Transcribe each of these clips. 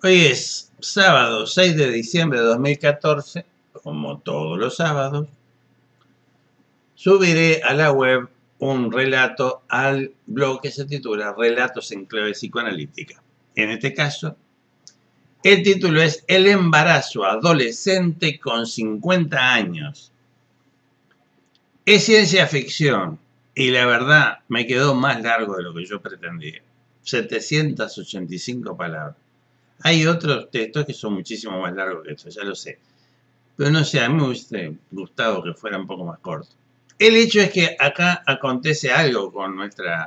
Hoy es sábado 6 de diciembre de 2014, como todos los sábados, subiré a la web un relato al blog que se titula Relatos en clave psicoanalítica. En este caso, el título es El embarazo adolescente con 50 años. Es ciencia ficción y la verdad me quedó más largo de lo que yo pretendía. 785 palabras. Hay otros textos que son muchísimo más largos que esto, ya lo sé. Pero no sé, a mí me hubiese gustado que fuera un poco más corto. El hecho es que acá acontece algo con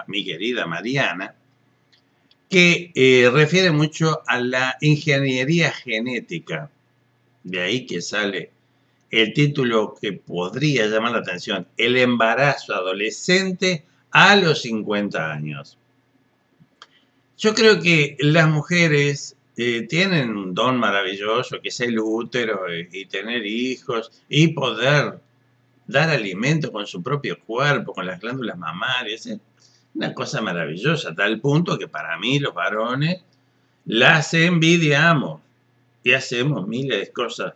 mi querida Mariana, que refiere mucho a la ingeniería genética. De ahí que sale el título que podría llamar la atención, el embarazo adolescente a los 50 años. Yo creo que las mujeres tienen un don maravilloso que es el útero y tener hijos y poder dar alimento con su propio cuerpo, con las glándulas mamarias. Es una cosa maravillosa, a tal punto que para mí los varones las envidiamos y hacemos miles de cosas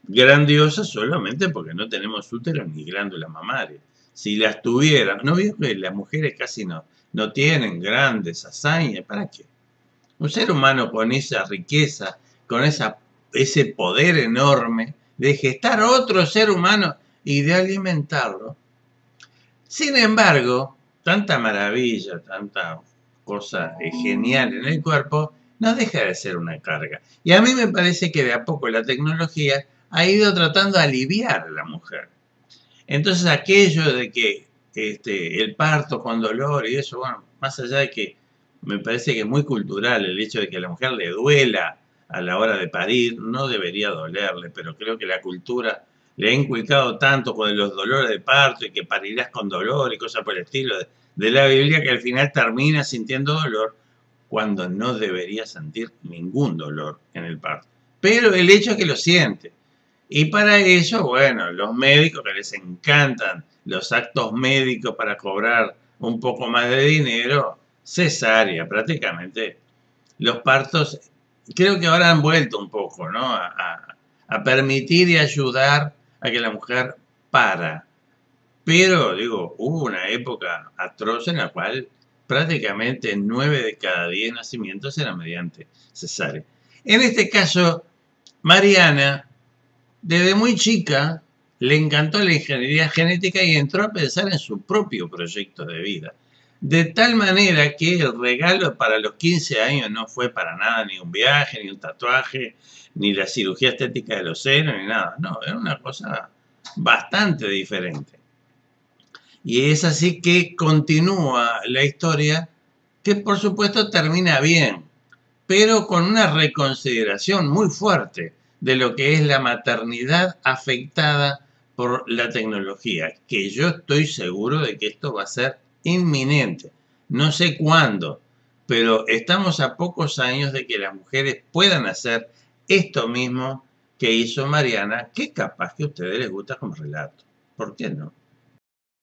grandiosas solamente porque no tenemos útero ni glándulas mamarias. Si las tuvieran, ¿no veo que las mujeres casi no tienen grandes hazañas? ¿Para qué? Un ser humano con esa riqueza, con ese poder enorme de gestar otro ser humano y de alimentarlo. Sin embargo, tanta maravilla, tanta cosa genial en el cuerpo, no deja de ser una carga. Y a mí me parece que de a poco la tecnología ha ido tratando de aliviar a la mujer. Entonces aquello de que el parto con dolor y eso, bueno, más allá de que me parece que es muy cultural el hecho de que a la mujer le duela a la hora de parir, no debería dolerle, pero creo que la cultura le ha inculcado tanto con los dolores de parto y que parirás con dolor y cosas por el estilo de la Biblia que al final termina sintiendo dolor cuando no debería sentir ningún dolor en el parto. Pero el hecho es que lo siente. Y para eso, bueno, los médicos que les encantan los actos médicos para cobrar un poco más de dinero, cesárea, prácticamente. Los partos, creo que ahora han vuelto un poco, ¿no? A permitir y ayudar a que la mujer para. Pero, digo, hubo una época atroz en la cual prácticamente 9 de cada 10 nacimientos eran mediante cesárea. En este caso, Mariana desde muy chica le encantó la ingeniería genética y entró a pensar en su propio proyecto de vida. De tal manera que el regalo para los 15 años no fue para nada ni un viaje, ni un tatuaje, ni la cirugía estética de los senos, ni nada. No, era una cosa bastante diferente. Y es así que continúa la historia, que por supuesto termina bien, pero con una reconsideración muy fuerte de lo que es la maternidad afectada por la tecnología, que yo estoy seguro de que esto va a ser inminente. No sé cuándo, pero estamos a pocos años de que las mujeres puedan hacer esto mismo que hizo Mariana, que capaz que a ustedes les gusta como relato. ¿Por qué no?